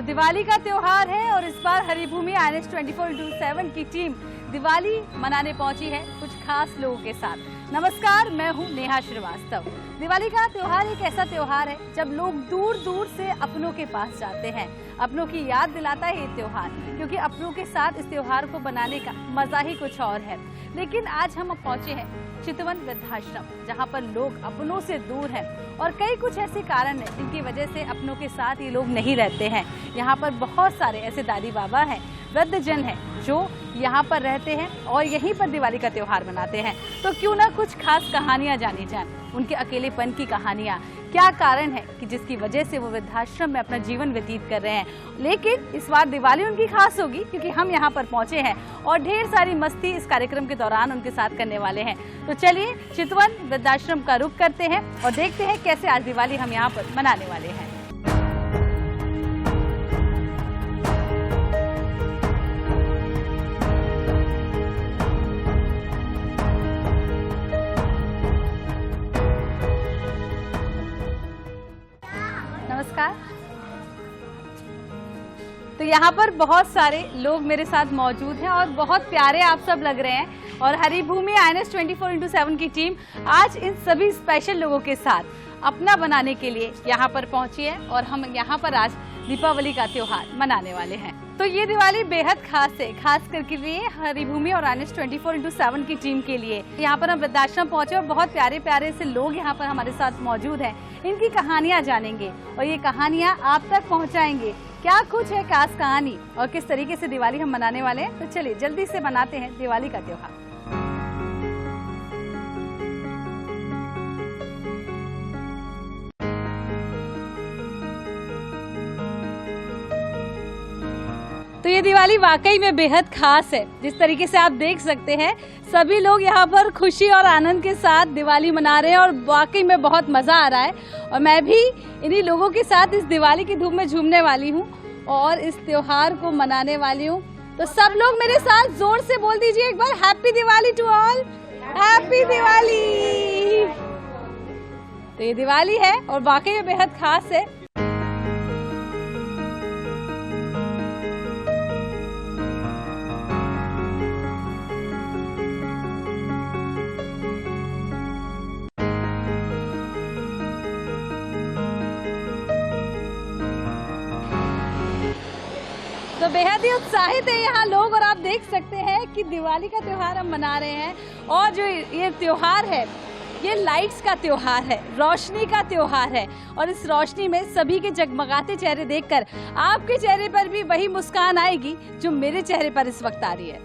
दिवाली का त्योहार है और इस बार हरिभूमि INS 24/7 की टीम दिवाली मनाने पहुंची है कुछ खास लोगों के साथ। नमस्कार, मैं हूं नेहा श्रीवास्तव। दिवाली का त्योहार एक ऐसा त्योहार है जब लोग दूर दूर से अपनों के पास जाते हैं। अपनों की याद दिलाता है ये त्योहार, क्योंकि अपनों के साथ इस त्योहार को बनाने का मजा ही कुछ और है। लेकिन आज हम पहुंचे हैं चितवन वृद्धाश्रम, जहां पर लोग अपनों से दूर हैं और कई कुछ ऐसे कारण हैं जिनकी वजह से अपनों के साथ ये लोग नहीं रहते हैं। यहाँ पर बहुत सारे ऐसे दादी बाबा हैं, वृद्धजन हैं जो यहाँ पर रहते हैं और यहीं पर दिवाली का त्योहार मनाते हैं। तो क्यों ना कुछ खास कहानियाँ जानी जाएं, उनके अकेलेपन की कहानियाँ, क्या कारण है कि जिसकी वजह से वो वृद्धाश्रम में अपना जीवन व्यतीत कर रहे हैं। लेकिन इस बार दिवाली उनकी खास होगी क्योंकि हम यहाँ पर पहुँचे हैं और ढेर सारी मस्ती इस कार्यक्रम के दौरान उनके साथ करने वाले हैं। तो चलिए चितवन वृद्धाश्रम का रुख करते हैं और देखते हैं कैसे आज दिवाली हम यहाँ पर मनाने वाले हैं। नमस्कार। तो यहाँ पर बहुत सारे लोग मेरे साथ मौजूद हैं और बहुत प्यारे आप सब लग रहे हैं। और हरिभूमि INS 24/7 की टीम आज इन सभी स्पेशल लोगों के साथ अपना बनाने के लिए यहाँ पर पहुँची है और हम यहाँ पर आज दीपावली का त्योहार मनाने वाले हैं। तो ये दिवाली बेहद खास है, खास करके लिए हरिभूमि और INS 24/7 की टीम के लिए। यहाँ पर हम वृद्धाश्रम पहुँचे और बहुत प्यारे प्यारे से लोग यहाँ पर हमारे साथ मौजूद हैं। इनकी कहानियाँ जानेंगे और ये कहानियाँ आप तक पहुँचाएंगे। क्या कुछ है खास कहानी और किस तरीके से दिवाली हम मनाने वाले हैं। तो चलिए जल्दी से मनाते हैं दिवाली का त्योहार। तो ये दिवाली वाकई में बेहद खास है। जिस तरीके से आप देख सकते हैं सभी लोग यहाँ पर खुशी और आनंद के साथ दिवाली मना रहे हैं और वाकई में बहुत मज़ा आ रहा है। और मैं भी इन्हीं लोगों के साथ इस दिवाली की धूम में झूमने वाली हूँ और इस त्योहार को मनाने वाली हूँ। तो सब लोग मेरे साथ जोर से बोल दीजिए एक बार, happy Diwali to all, happy Diwali. तो ये दिवाली है और वाकई में बेहद खास है। तो बेहद ही उत्साहित है यहाँ लोग और आप देख सकते हैं कि दिवाली का त्योहार हम मना रहे हैं। और जो ये त्योहार है ये लाइट्स का त्योहार है, रोशनी का त्योहार है। और इस रोशनी में सभी के जगमगाते चेहरे देखकर आपके चेहरे पर भी वही मुस्कान आएगी जो मेरे चेहरे पर इस वक्त आ रही है।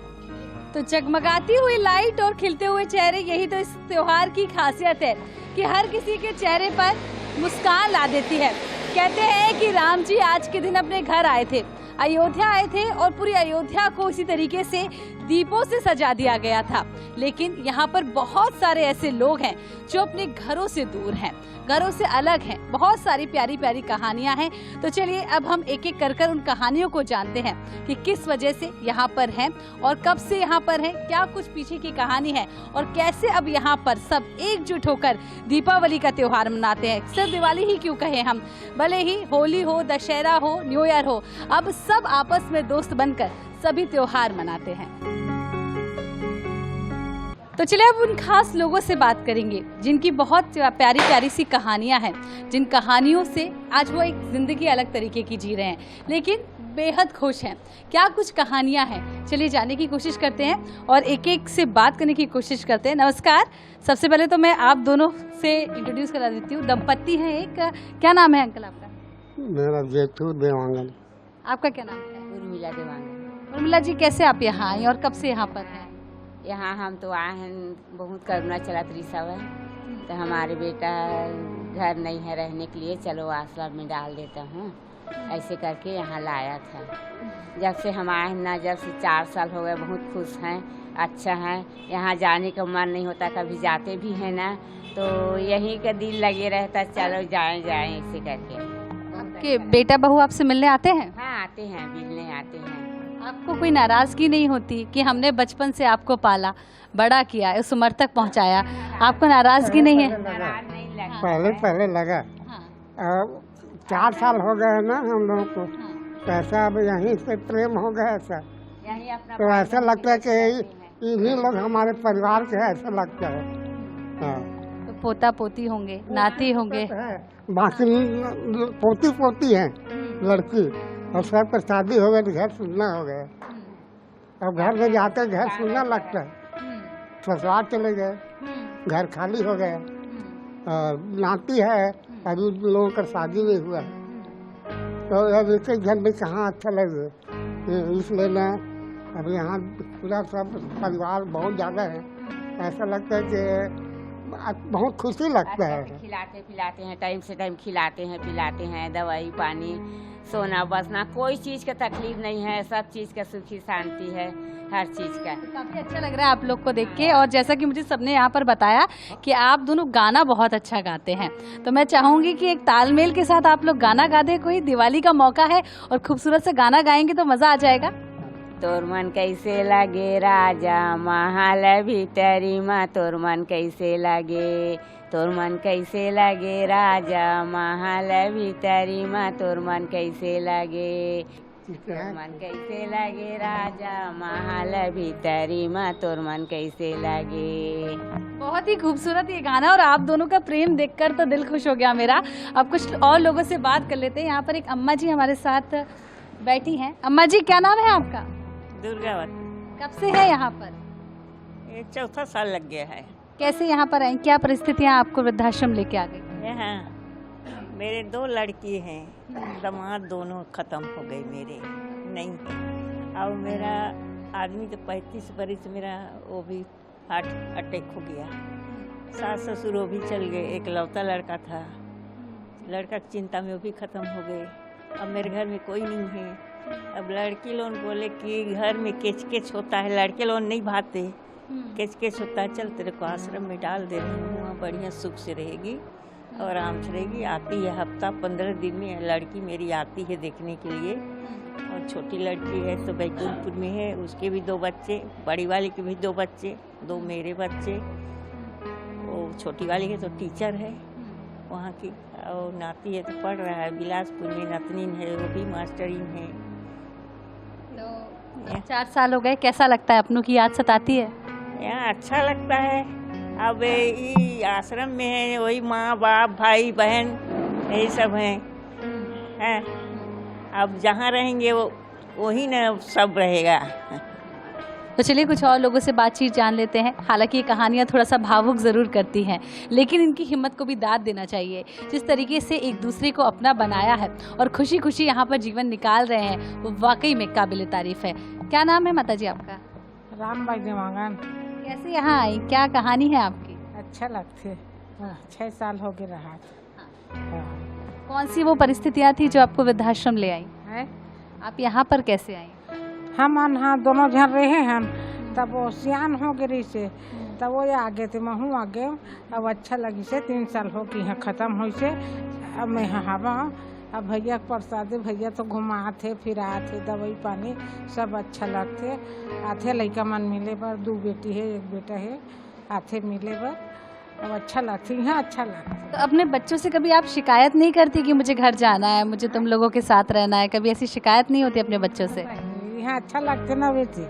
तो जगमगाती हुई लाइट और खिलते हुए चेहरे, यही तो इस त्योहार की खासियत है कि हर किसी के चेहरे पर मुस्कान ला देती है। कहते हैं कि राम जी आज के दिन अपने घर आए थे, अयोध्या आए थे और पूरी अयोध्या को इसी तरीके से दीपों से सजा दिया गया था। लेकिन यहाँ पर बहुत सारे ऐसे लोग हैं जो अपने घरों से दूर हैं, घरों से अलग हैं। बहुत सारी प्यारी प्यारी कहानियाँ हैं। तो चलिए अब हम एक एक कर उन कहानियों को जानते हैं कि किस वजह से यहाँ पर हैं और कब से यहाँ पर हैं, क्या कुछ पीछे की कहानी है और कैसे अब यहाँ पर सब एकजुट होकर दीपावली का त्योहार मनाते हैं। सिर्फ दिवाली ही क्यों कहें हम, भले ही होली हो, दशहरा हो, न्यू ईयर हो, अब सब आपस में दोस्त बनकर सभी त्योहार मनाते हैं। तो चलिए अब उन खास लोगों से बात करेंगे जिनकी बहुत प्यारी प्यारी सी कहानियां हैं, जिन कहानियों से आज वो एक ज़िंदगी अलग तरीके की जी रहे हैं लेकिन बेहद खुश हैं। क्या कुछ कहानियां हैं, चलिए जानने की कोशिश करते हैं और एक एक से बात करने की कोशिश करते हैं। नमस्कार। सबसे पहले तो मैं आप दोनों से इंट्रोड्यूस करा देती हूँ। दंपत्ति हैं एक, क्या नाम है अंकल आपका? मेरा जेठू देवांगन। आपका क्या नाम है? उर्मिला देवांगन। उर्मिला जी, कैसे आप यहाँ आई और कब से यहाँ पर हैं? यहाँ हम तो आए हैं, बहुत करुणा चला त्रिसव है तो हमारे बेटा घर नहीं है रहने के लिए, चलो आश्रम में डाल देता हूँ, ऐसे करके यहाँ लाया था। जब से हम आए ना, जब से 4 साल हो गए, बहुत खुश हैं, अच्छा है। यहाँ जाने का मन नहीं होता, कभी जाते भी हैं ना तो यहीं का दिल लगे रहता, चलो जाएं ऐसे करके। आपके बेटा बहू आपसे मिलने आते हैं? हाँ आते हैं, मिलने आते हैं। आपको कोई नाराजगी नहीं होती कि हमने बचपन से आपको पाला, बड़ा किया, इस उम्र तक पहुंचाया, आपको नाराजगी नहीं है? पहले लगा। अब 4 साल हो गए ना हम लोगों को, तो ऐसा अब यहीं से प्रेम हो गया ऐसा, यही अपना तो ऐसा लगता है कि इन्हीं लोग हमारे परिवार के हैं, ऐसा लगता है। हाँ, तो पोता पोती होंगे, नाती होंगे। बाकी पोती पोती है लड़की, और सबका शादी हो गया तो घर सुनना हो गया। अब घर में जाते घर सुनना लगता है, ससुराल चले गए, घर खाली हो गया। नाती है, अभी लोगों का शादी नहीं हुआ, तो अब एक घर में कहाँ अच्छा लगे, इसलिए ना अब यहाँ पूरा सब परिवार बहुत ज़्यादा है, ऐसा लगता है कि बहुत खुशी लगता है। खिलाते पिलाते हैं, टाइम से टाइम खिलाते हैं पिलाते हैं, दवाई पानी सोना बसना कोई चीज़ का तकलीफ नहीं है, सब चीज़ का सुखी शांति है, हर चीज़ का। काफ़ी अच्छा लग रहा है आप लोग को देख के। और जैसा कि मुझे सबने यहाँ पर बताया कि आप दोनों गाना बहुत अच्छा गाते हैं, तो मैं चाहूँगी कि एक तालमेल के साथ आप लोग गाना गा दें। कोई दिवाली का मौका है और खूबसूरत से गाना गाएंगे तो मज़ा आ जाएगा। तोर मन कैसे लगे राजा महाल भीतरी माँ, तोर मन कैसे लगे, तोर मन कैसे लगे राजा महाल भीतरी माँ, तोर मन कैसे लगे, तोर मन कैसे लगे राजा महाल भीतरी माँ, तोर मन कैसे लगे। बहुत ही खूबसूरत ये गाना, और आप दोनों का प्रेम देखकर तो दिल खुश हो गया मेरा। अब कुछ और लोगों से बात कर लेते हैं। यहाँ पर एक अम्मा जी हमारे साथ बैठी हैं। अम्मा जी, क्या नाम है आपका? दुर्गावती। कब से है यहाँ पर? ये चौथा साल लग गया है। कैसे यहाँ पर आई, क्या परिस्थितियाँ आपको वृद्धाश्रम लेके आ गई? यहाँ मेरे 2 लड़की हैं, दामाद दोनों ख़त्म हो गए, मेरे नहीं है। और मेरा आदमी तो 35 बरस, मेरा वो भी हार्ट अटैक हो गया। सास ससुर वो भी चल गए, एक लौता लड़का था, लड़का की चिंता में वो भी ख़त्म हो गए। अब मेरे घर में कोई नहीं है। अब लड़की लोग बोले कि घर में केच केच होता है, लड़के लोग नहीं भाते, केच केच होता है, चल तेरे को आश्रम में डाल दे रही हूँ, वहाँ बढ़िया सुख से रहेगी और आराम से रहेगी। आती है हफ्ता 15 दिन में लड़की मेरी आती है देखने के लिए। और छोटी लड़की है तो बैकुंठपुर में है, उसके भी 2 बच्चे, बड़ी वाली के भी 2 बच्चे, 2 मेरे बच्चे। वो छोटी वाली है तो टीचर है वहाँ की, और नाती है तो पढ़ रहा है बिलासपुर में, नतनीन है वो भी मास्टरीन है। तो 4 साल हो गए, कैसा लगता है? अपनों की याद सताती है? यहाँ अच्छा लगता है। अब ये आश्रम में है, वही माँ बाप भाई बहन यही सब हैं। अब जहाँ रहेंगे वो वही ना सब रहेगा। तो चलिए कुछ और लोगों से बातचीत जान लेते हैं। हालांकि ये कहानियाँ थोड़ा सा भावुक ज़रूर करती हैं, लेकिन इनकी हिम्मत को भी दाद देना चाहिए। जिस तरीके से एक दूसरे को अपना बनाया है और खुशी खुशी यहाँ पर जीवन निकाल रहे हैं, वो वाकई में काबिल तारीफ़ है। क्या नाम है माता जी आपका? रामबाई देवांगन। कैसे यहाँ आई, क्या कहानी है आपकी? अच्छा लगते 6 साल हो गए रहा। कौन सी वो परिस्थितियाँ थी जो आपको वृद्धाश्रम ले आई है? आप यहाँ पर कैसे आई? हम हाँ दोनों जन रहे हैं, तब वो सियान हो गई से, तब वो आगे थे महू आगे। अब अच्छा लगी से 3 साल हो गई यहाँ ख़त्म हुई से। अब मैं हवा अब भैया के प्रसाद, भैया तो घुमाते फिर आते, दवाई पानी सब अच्छा लगते। आते लड़का मन मिले पर, 2 बेटी है 1 बेटा है, आते मिले पर अब अच्छा लगती, यहाँ अच्छा लगता। तो अपने बच्चों से कभी आप शिकायत नहीं करती कि मुझे घर जाना है, मुझे तुम लोगों के साथ रहना है? कभी ऐसी शिकायत नहीं होती अपने बच्चों से? यहाँ अच्छा लगते ना बेटी।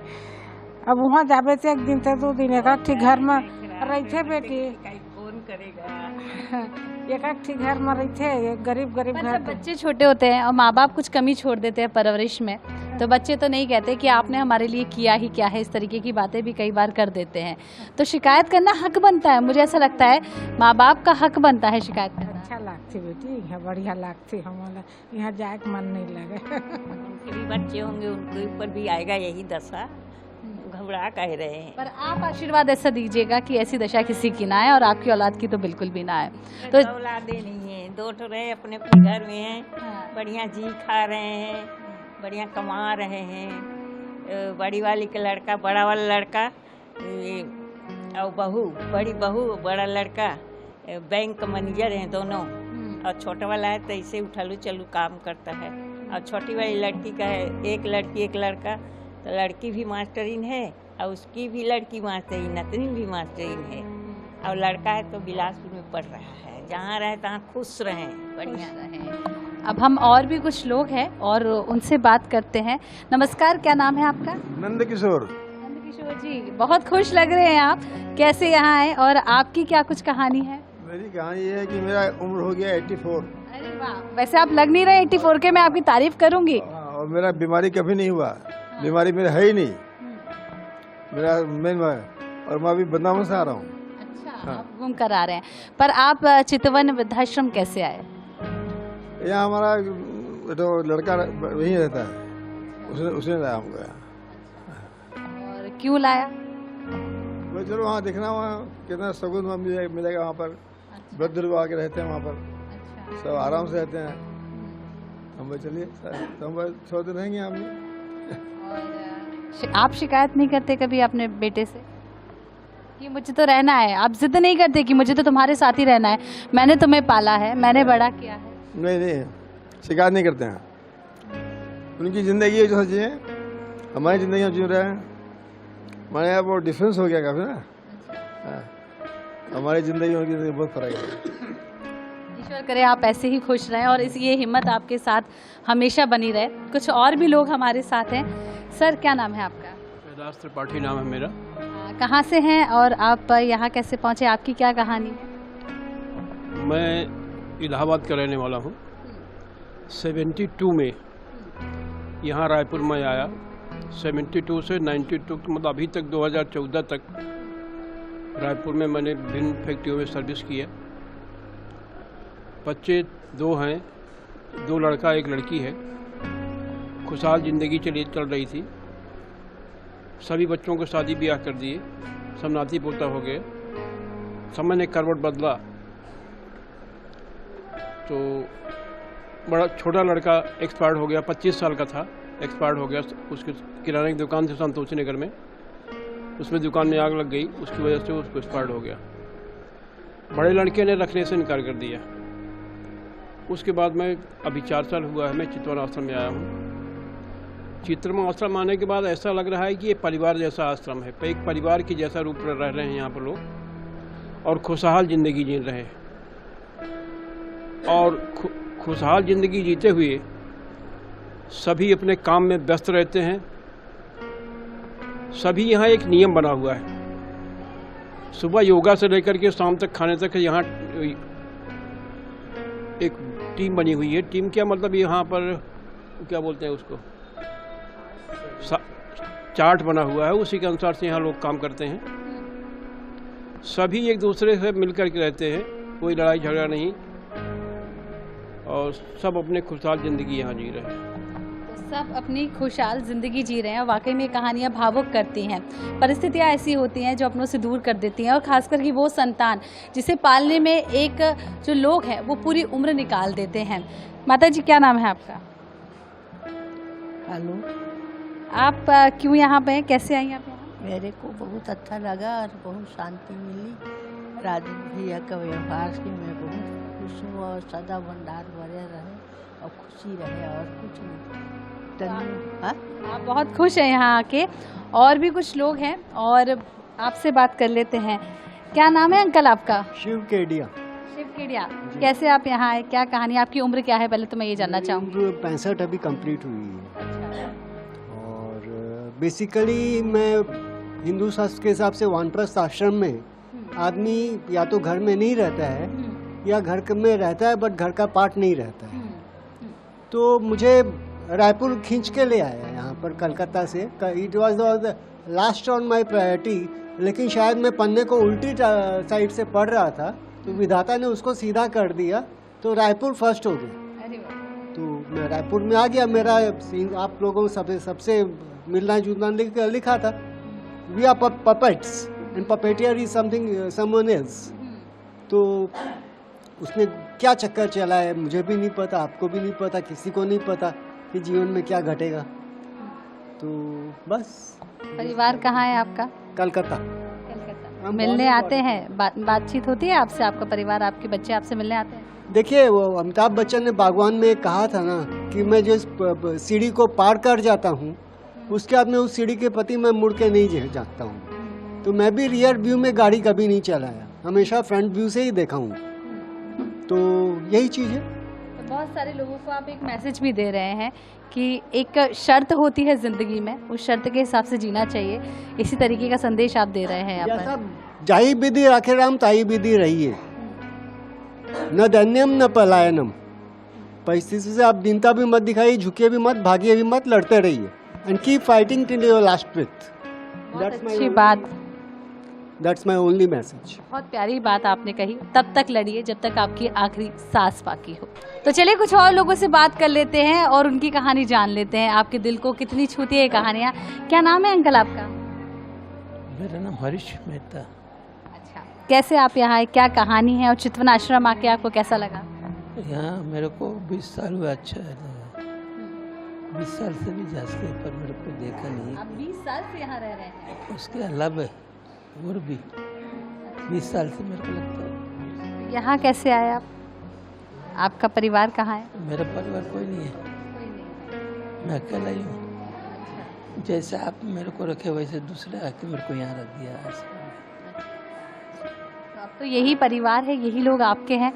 अब वहाँ जाबे थे 1 दिन तो 2 दिन एक ठीक घर में रहते बेटी, कौन करेगा? एक ठीक घर में रहते, गरीब गरीब घर। जब बच्चे छोटे होते हैं और माँ बाप कुछ कमी छोड़ देते हैं परवरिश में, तो बच्चे तो नहीं कहते कि आपने हमारे लिए किया ही क्या है, इस तरीके की बातें भी कई बार कर देते हैं। तो शिकायत करना हक बनता है, मुझे ऐसा लगता है माँ बाप का हक बनता है शिकायत करना। अच्छा लगती बेटी, यहाँ बढ़िया लगती, हमारा यहाँ जाए के मन नहीं लगे। उनके भी बच्चे होंगे, उनके ऊपर भी आएगा यही दशा, घबरा कह रहे हैं। पर आप आशीर्वाद ऐसा दीजिएगा कि ऐसी दशा किसी की ना आए, और आपकी औलाद की तो बिल्कुल भी ना आए। तो औलादे नहीं है, 2 तो रहे अपने घर में हैं, बढ़िया जी खा रहे हैं, बढ़िया कमा रहे हैं। बड़ी वाली का लड़का, बड़ा वाला लड़का और बहू, बड़ी बहू बड़ा लड़का बैंक का मैनेजर हैं दोनों, और छोटा वाला है तो ऐसे उठालू चलू काम करता है। और छोटी वाली लड़की का है 1 लड़की 1 लड़का, तो लड़की भी मास्टरीन है और उसकी भी लड़की मास्टरीन, नतनीन भी मास्टरीन है, और लड़का है तो बिलासपुर में पढ़ रहा है। जहाँ रहे तहाँ खुश रहें, बढ़िया रहें। अब हम और भी कुछ लोग हैं और उनसे बात करते हैं। नमस्कार, क्या नाम है आपका? नंद किशोर। नंद किशोर जी, बहुत खुश लग रहे हैं आप, कैसे यहाँ आए और आपकी क्या कुछ कहानी है? मेरी कहानी ये है कि मेरा उम्र हो गया 84। अरे वाह, वैसे आप लग नहीं रहे 84 के, मैं आपकी तारीफ करूंगी। और मेरा बीमारी कभी नहीं हुआ, बीमारी मेरा है ही नहीं, मेरा मेन है। और मैं अभी वृंदावन से आ रहा हूँ। अच्छा, आप घूम कर आ रहे हैं। पर आप चितवन वृद्धाश्रम कैसे आए? यहाँ हमारा तो लड़का वहीं रहता है, उसने लाया हमको यहाँ। और क्यों लाया? मैं चलो वहाँ देखना, वहाँ कितना सुकून मिलेगा। वहाँ पर वृद्ध लोग आके रहते हैं, वहाँ पर सब आराम से रहते हैं। हम चलिए तो हम 100 दिन रहेंगे हम भी। आप शिकायत नहीं करते कभी अपने बेटे से कि मुझे तो रहना है? आप जिद नहीं करते कि मुझे तो तुम्हारे साथ ही रहना है, मैंने तुम्हें पाला है, मैंने बड़ा किया है? नहीं, शिकायत नहीं करते हैं। उनकी ज़िंदगी है जो जिए, हमारी ज़िंदगी हम जी रहे हैं। हमारे यहाँ वो डिफरेंस हो गया काफ़ी ना। हमारी ज़िंदगी उनकी ज़िंदगी बहुत फर्क है। ईश्वर करे आप ऐसे ही खुश रहें और ये हिम्मत आपके साथ हमेशा बनी रहे। कुछ और भी लोग हमारे साथ हैं। सर, क्या नाम है आपका? कैलाश त्रिपाठी नाम है मेरा। कहाँ से हैं और आप यहाँ कैसे पहुँचे? आपकी क्या कहानी है? मैं इलाहाबाद का रहने वाला हूँ। 72 में यहाँ रायपुर में आया। 72 से 92 मतलब अभी तक 2014 तक रायपुर में मैंने विभिन्न फैक्ट्रियों में सर्विस किया। बच्चे 2 हैं, 2 लड़का 1 लड़की है। खुशहाल ज़िंदगी चल रही थी। सभी बच्चों को शादी ब्याह कर दिए, सब नाती पोता हो गए। समय ने करवट बदला तो बड़ा छोटा लड़का एक्सपायर्ड हो गया, 25 साल का था, एक्सपायर्ड हो गया। उसके किराने की दुकान थी संतोषी नगर में, उसमें दुकान में आग लग गई, उसकी वजह से उसको एक्सपायर्ड हो गया। बड़े लड़के ने रखने से इनकार कर दिया। उसके बाद मैं अभी 4 साल हुआ है मैं चितवन आश्रम में आया हूँ। चितवन आश्रम आने के बाद ऐसा लग रहा है कि ये परिवार जैसा आश्रम है। एक परिवार की जैसा रूप रह रहे हैं यहाँ पर लोग और खुशहाल ज़िंदगी जी रहे हैं। और खुशहाल ज़िंदगी जीते हुए सभी अपने काम में व्यस्त रहते हैं। सभी यहाँ एक नियम बना हुआ है, सुबह योगा से लेकर के शाम तक खाने तक यहाँ एक टीम बनी हुई है। टीम क्या मतलब, यहाँ पर क्या बोलते हैं उसको, चार्ट बना हुआ है, उसी के अनुसार से यहाँ लोग काम करते हैं। सभी एक दूसरे से मिलकर के रहते हैं, कोई लड़ाई झगड़ा नहीं, और सब अपने खुशहाल ज़िंदगी यहाँ जी रहे हैं। सब अपनी खुशहाल ज़िंदगी जी रहे हैं। वाकई में कहानियाँ भावुक करती हैं। परिस्थितियाँ ऐसी होती हैं जो अपनों से दूर कर देती हैं, और ख़ासकर कि वो संतान जिसे पालने में एक जो लोग हैं वो पूरी उम्र निकाल देते हैं। माता जी, क्या नाम है आपका? हेलो। आप क्यों यहाँ पे हैं, कैसे आई आप यहाँ? मेरे को बहुत अच्छा लगा और बहुत शांति मिली। राजू भैया का व्यवहार से मैं बहुत खुश हूँ, और सदा भंडार भरे रहे और खुशी रहे, और कुछ नहीं। आप बहुत खुश हैं यहाँ आके। और भी कुछ लोग हैं और आपसे बात कर लेते हैं। क्या नाम है अंकल आपका? शिव केडिया। शिव केडिया, कैसे आप यहाँ आए, क्या कहानी, आपकी उम्र क्या है, पहले तो मैं ये जानना चाहूँगी। 65 अभी कंप्लीट हुई है। और बेसिकली मैं हिंदू शास्त्र के हिसाब से वानप्रस्थ आश्रम में आदमी या तो घर में नहीं रहता है या घर में रहता है बट घर का पार्ट नहीं रहता है। तो मुझे रायपुर खींच के ले आया यहाँ पर कलकत्ता से। It was the last on my priority, लेकिन शायद मैं पन्ने को उल्टी साइड से पढ़ रहा था तो विधाता ने उसको सीधा कर दिया, तो रायपुर फर्स्ट हो गया। तो मैं रायपुर में आ गया। मेरा आप लोगों को सबसे मिलना जुलना लिखा था, we are puppets and puppeteer is something someone else. तो उसने क्या चक्कर चला है मुझे भी नहीं पता, आपको भी नहीं पता, किसी को नहीं पता कि जीवन में क्या घटेगा। तो बस। परिवार कहाँ है आपका? कलकत्ता। कलकत्ता। मिलने आते हैं, बातचीत होती है आपसे? आपका परिवार, आपके बच्चे आपसे मिलने आते हैं? देखिए, वो अमिताभ बच्चन ने बागवान में कहा था ना कि मैं जो सीढ़ी को पार कर जाता हूँ उसके बाद में उस सीढ़ी के प्रति मैं मुड़ के नहीं जाता हूँ। तो मैं भी रियर व्यू में गाड़ी कभी नहीं चलाया, हमेशा फ्रंट व्यू से ही देखा हूँ। तो यही चीज़ है। तो बहुत सारे लोगों को आप एक मैसेज भी दे रहे हैं कि एक शर्त होती है ज़िंदगी में, उस शर्त के हिसाब से जीना चाहिए। इसी तरीके का संदेश आप दे रहे हैं यहाँ जैसा पर। जाई विधि राखे राम ताई विधि रहिए, न दैन्यम न पलायनम। परिस्थिति से आप दीनता भी मत दिखाइए, झुके भी मत, भागिए भी मत, लड़ते रहिए and keep fighting till your last breath. बहुत अच्छी बात, दैट्स माय ओनली मैसेज। बहुत प्यारी बात आपने कही। तब तक लड़िए जब तक आपकी आखिरी सांस बाकी हो। तो चलिए कुछ और लोगों से बात कर लेते हैं और उनकी कहानी जान लेते हैं। आपके दिल को कितनी छूती है ये कहानियाँ। क्या नाम है अंकल आपका? मेरा नाम हरीश मेहता। अच्छा, कैसे आप यहाँ आए, क्या कहानी है और चितवन आश्रम आके आपको कैसा लगा? यहाँ मेरे को 20 साल हुआ, अच्छा लगा। 20 साल से भी जाते पर मेरे को देखा नहीं। आप 20 साल से यहाँ रह रहे हैं? उसके अलावा और भी 20 साल से मेरे को लगता है। यहाँ कैसे आए आप? आपका परिवार कहाँ है? मेरा परिवार कोई नहीं है, मैं अकेला ही हूँ। जैसे आप मेरे को रखे वैसे दूसरे आके मेरे को यहाँ रख दिया। तो अब तो यही परिवार है, यही लोग आपके हैं।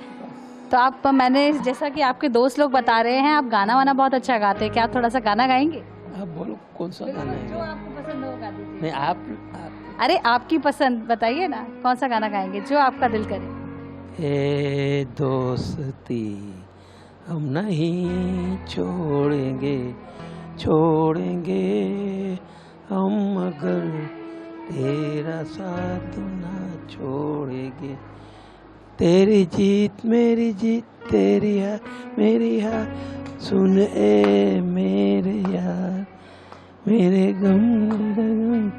तो आप, मैंने जैसा कि आपके दोस्त लोग बता रहे हैं, आप गाना वाना बहुत अच्छा गाते हैं। क्या आप थोड़ा सा गाना गाएंगे? आप बोलो कौन सा गाना है? जो आपको पसंद हो गा दीजिए। नहीं, आप अरे आपकी पसंद बताइए ना, कौन सा गाना गाएंगे जो आपका दिल करे। ए दोस्ती हम नहीं छोड़ेंगे, छोड़ेंगे हम अगर तेरा साथ ना छोड़ेंगे। तेरी जीत मेरी जीत, तेरी है मेरी है, सुन ए मेरे यार मेरे गम।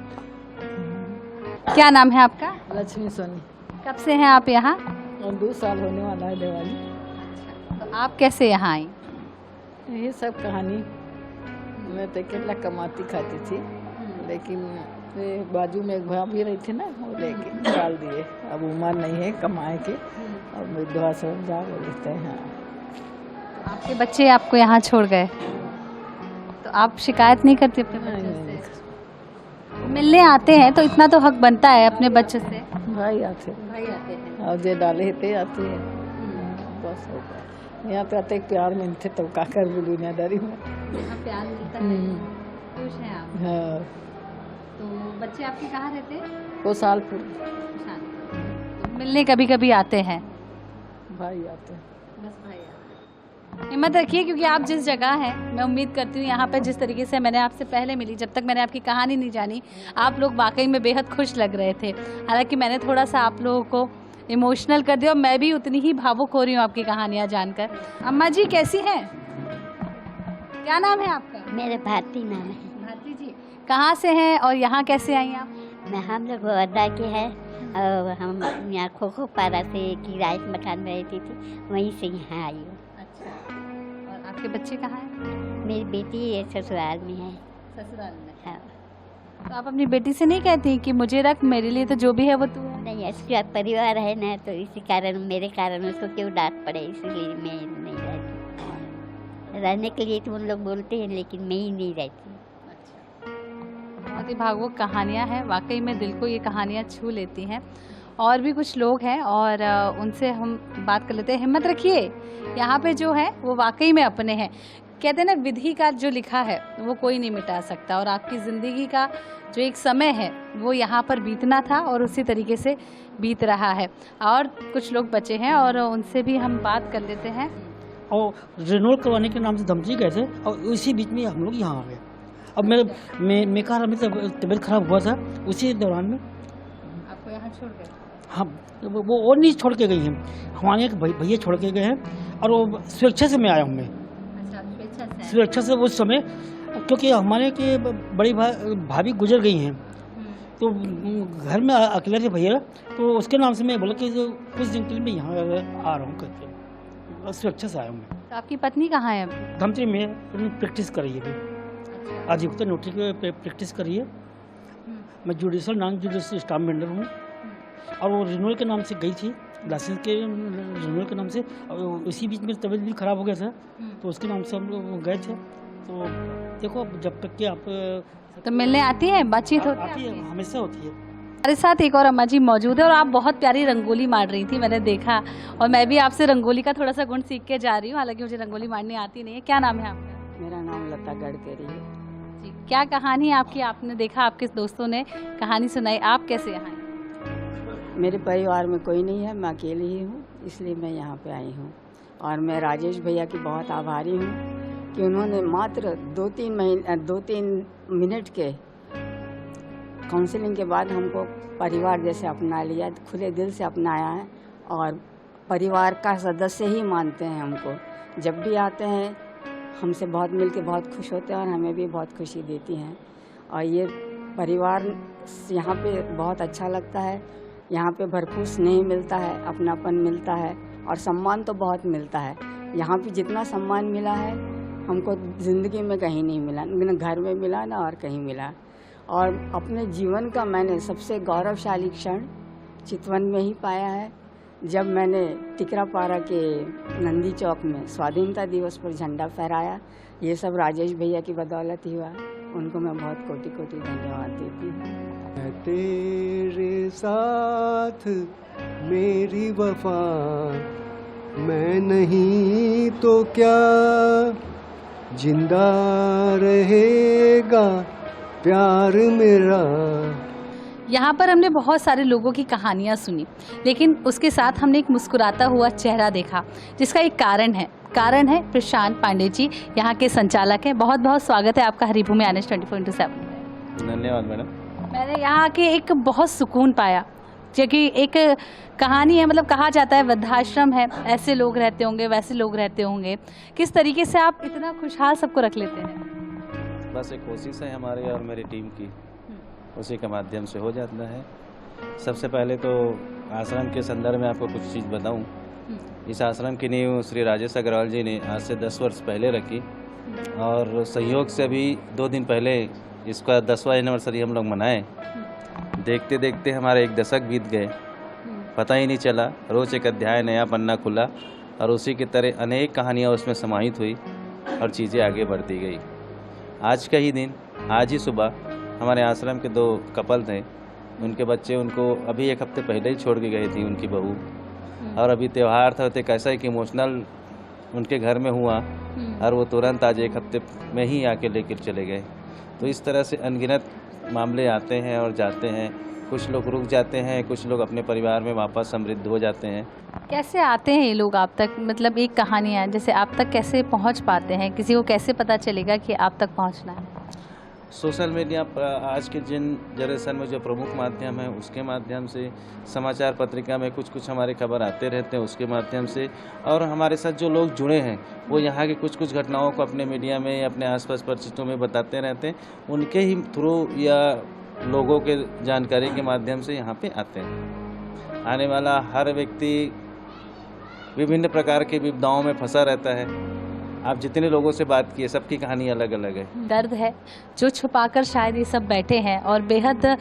क्या नाम है आपका? लक्ष्मी सोनी। कब से हैं आप यहाँ? और 2 साल होने वाला है दिवाली। तो आप कैसे यहाँ आई? ये सब कहानी, मैं तो अकेला कमाती खाती थी, लेकिन वे बाजू में एक भाभी रही थी ना, वो लेके निकाल दिए। अब उम्र नहीं है कमाए के, और विधवा सब जा बोलते हैं। तो आपके बच्चे आपको यहाँ छोड़ गए, तो आप शिकायत नहीं करती अपने बच्चों से? मिलने आते हैं तो इतना तो हक बनता है अपने बच्चे से। भाई आते हैं और जे डाले थे आते हैं, बस हो गया। यहाँ पे आते प्यार मिलते तब का कर भी दुनियादारी में। यहाँ प्यार मिलता है, खुश हैं आप? हाँ। तो बच्चे आपके कहाँ रहते हैं? वो सालपुर। तो मिलने कभी कभी आते हैं? भाई आते हैं। बस भाई आते हैं। हिम्मत रखिए, क्योंकि आप जिस जगह हैं, मैं उम्मीद करती हूँ यहाँ पे जिस तरीके से मैंने आपसे पहले मिली, जब तक मैंने आपकी कहानी नहीं जानी, आप लोग वाकई में बेहद खुश लग रहे थे। हालांकि मैंने थोड़ा सा आप लोगों को इमोशनल कर दिया और मैं भी उतनी ही भावुक हो रही हूँ आपकी कहानियाँ जानकर। अम्मा जी कैसी हैं? क्या नाम है आपका? मेरा भारती नाम है। भारती जी कहाँ से हैं और यहाँ कैसे आई आप? मैं हम लोग अड्डा के हैं और हम यहाँ खोखो पारा से किराए मकान में रहती थी, वहीं से यहाँ आई हूँ। अच्छा, और आपके बच्चे कहाँ हैं? मेरी बेटी ससुराल में है। ससुराल में? हाँ। तो आप अपनी बेटी से नहीं कहती कि मुझे रख, मेरे लिए तो जो भी है वो तू है? नहीं, इसका परिवार है ना, तो इसी कारण, मेरे कारण उसको क्यों डांट पड़े, इसलिए मैं नहीं रहती। रहने के लिए तो उन लोग बोलते हैं, लेकिन मैं ही नहीं रहती। बहुत ही भावुक कहानियाँ हैं, वाकई में दिल को ये कहानियाँ छू लेती हैं। और भी कुछ लोग हैं और उनसे हम बात कर लेते हैं। हिम्मत रखिए, यहाँ पे जो है वो वाकई में अपने हैं। कहते हैं ना, विधि का जो लिखा है वो कोई नहीं मिटा सकता, और आपकी ज़िंदगी का जो एक समय है वो यहाँ पर बीतना था और उसी तरीके से बीत रहा है। और कुछ लोग बचे हैं और उनसे भी हम बात कर लेते हैं। और रिन्यूअल करवाने के नाम से धमकी गए थे और उसी बीच में हम लोग यहाँ आ गए। अब मेरे कार में तबीयत खराब हुआ था, उसी दौरान में आपको यहाँ छोड़ गए? हाँ, वो और नहीं छोड़ के गई हैं, हमारे एक भैया छोड़ के गए हैं, और वो स्वेच्छा से मैं आया हूँ। मैं स्वेच्छा से उस समय, क्योंकि हमारे के बड़ी भाभी गुजर गई हैं, तो घर में अकेले थे भैया, तो उसके नाम से मैं बोला कि कुछ दिन के लिए मैं यहाँ आ रहा हूँ करके, स्वेच्छा से आया हूँ मैं। तो आपकी पत्नी कहाँ है अभी? धमतरी में प्रैक्टिस कर रही है अभी, आजीविका नोटरी की प्रैक्टिस कर रही है। मैं judicial non judicial stamp vendor हूँ, और वो रिन्यूअल के नाम से गई थी, लाइसेंस के रिन्यूअल के नाम से, और उसी बीच में तबीयत भी खराब हो गया था, तो उसके नाम से हम लोग गए थे। तो देखो, जब तक कि आप तो मिलने आती है, बातचीत होती है? हमेशा होती है। हमारे साथ एक और अम्मा जी मौजूद है और आप बहुत प्यारी रंगोली मार रही थी, मैंने देखा, और मैं भी आपसे रंगोली का थोड़ा सा गुण सीख के जा रही हूँ, हालांकि मुझे रंगोली मारनी आती नहीं है। क्या नाम है आपका? मेरा नाम लता गडकरी है जी। क्या कहानी है आपकी? आपने देखा आपके दोस्तों ने कहानी सुनाई, आप कैसे यहाँ आए? मेरे परिवार में कोई नहीं है, मैं अकेली ही हूँ, इसलिए मैं यहाँ पे आई हूँ। और मैं राजेश भैया की बहुत आभारी हूँ कि उन्होंने मात्र 2-3 मिनट के काउंसलिंग के बाद हमको परिवार जैसे अपना लिया, खुले दिल से अपनाया है और परिवार का सदस्य ही मानते हैं हमको। जब भी आते हैं हमसे बहुत मिल के बहुत खुश होते हैं और हमें भी बहुत खुशी देती हैं। और ये परिवार यहाँ पे बहुत अच्छा लगता है, यहाँ पे भरपूर स्नेह मिलता है, अपनापन मिलता है और सम्मान तो बहुत मिलता है। यहाँ पे जितना सम्मान मिला है हमको ज़िंदगी में कहीं नहीं मिला, न घर में मिला ना और कहीं मिला। और अपने जीवन का मैंने सबसे गौरवशाली क्षण चितवन में ही पाया है, जब मैंने टिकरापारा के नंदी चौक में स्वाधीनता दिवस पर झंडा फहराया। ये सब राजेश भैया की बदौलत ही हुआ, उनको मैं बहुत कोटि कोटि धन्यवाद देती हूँ। तेरे साथ मेरी वफा, मैं नहीं तो क्या जिंदा रहेगा प्यार मेरा। यहाँ पर हमने बहुत सारे लोगों की कहानियाँ सुनी, लेकिन उसके साथ हमने एक मुस्कुराता हुआ चेहरा देखा, जिसका एक कारण है प्रशांत पांडे जी, यहाँ के संचालक हैं। बहुत बहुत स्वागत है आपका हरिभूमि NH 24/7। धन्यवाद मैडम। मैंने यहाँ के एक बहुत सुकून पाया, क्योंकि एक कहानी है, मतलब कहा जाता है वृद्धाश्रम है, ऐसे लोग रहते होंगे, वैसे लोग रहते होंगे। किस तरीके से आप इतना खुशहाल सबको रख लेते हैं? बस एक कोशिश है हमारी और मेरी टीम की, उसी के माध्यम से हो जाता है। सबसे पहले तो आश्रम के संदर्भ में आपको कुछ चीज़ बताऊं। इस आश्रम की नींव श्री राजेश अग्रवाल जी ने आज से 10 वर्ष पहले रखी और सहयोग से अभी 2 दिन पहले इसका 10वां एनिवर्सरी हम लोग मनाए। देखते देखते हमारे 1 दशक बीत गए, पता ही नहीं चला। रोज एक अध्याय नया पन्ना खुला और उसी की तरह अनेक कहानियाँ उसमें समाहित हुई और चीज़ें आगे बढ़ती गई। आज का ही दिन, आज ही सुबह हमारे आश्रम के 2 कपल थे, उनके बच्चे उनको अभी 1 हफ्ते पहले ही छोड़ के गई थी उनकी बहू, और अभी त्यौहार था, तो कैसा है कि इमोशनल उनके घर में हुआ और वो तुरंत आज 1 हफ्ते में ही आके लेकर चले गए। तो इस तरह से अनगिनत मामले आते हैं और जाते हैं। कुछ लोग रुक जाते हैं, कुछ लोग अपने परिवार में वापस समृद्ध हो जाते हैं। कैसे आते हैं ये लोग आप तक? मतलब एक कहानी है, जैसे आप तक कैसे पहुंच पाते हैं? किसी को कैसे पता चलेगा कि आप तक पहुंचना है? सोशल मीडिया पर आज के जनरेशन में जो प्रमुख माध्यम है उसके माध्यम से, समाचार पत्रिका में कुछ हमारे खबर आते रहते हैं उसके माध्यम से, और हमारे साथ जो लोग जुड़े हैं वो यहाँ की कुछ घटनाओं को अपने मीडिया में, अपने आसपास परिचितों में बताते रहते हैं। उनके ही थ्रू या लोगों के जानकारी के माध्यम से यहाँ पे आते हैं। आने वाला हर व्यक्ति विभिन्न प्रकार के विपदाओं में फंसा रहता है। आप जितने लोगों से बात किए सबकी कहानी अलग अलग है। दर्द है जो छुपाकर शायद ये सब बैठे हैं, और बेहद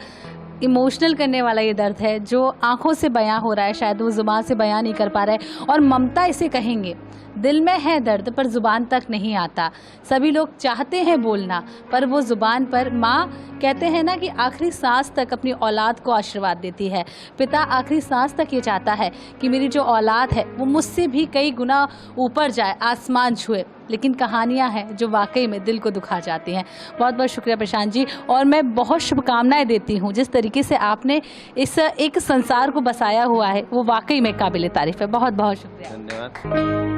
इमोशनल करने वाला ये दर्द है जो आंखों से बयां हो रहा है, शायद वो जुबान से बयां नहीं कर पा रहा है। और ममता इसे कहेंगे, दिल में है दर्द पर जुबान तक नहीं आता। सभी लोग चाहते हैं बोलना पर वो जुबान पर, माँ कहते हैं ना कि आखिरी सांस तक अपनी औलाद को आशीर्वाद देती है, पिता आखिरी सांस तक ये चाहता है कि मेरी जो औलाद है वो मुझसे भी कई गुना ऊपर जाए, आसमान छुए। लेकिन कहानियां हैं जो वाकई में दिल को दुखा जाती हैं। बहुत बहुत शुक्रिया प्रशांत जी, और मैं बहुत शुभकामनाएं देती हूं। जिस तरीके से आपने इस एक संसार को बसाया हुआ है वो वाकई में काबिल तारीफ है। बहुत बहुत शुक्रिया। धन्यवाद।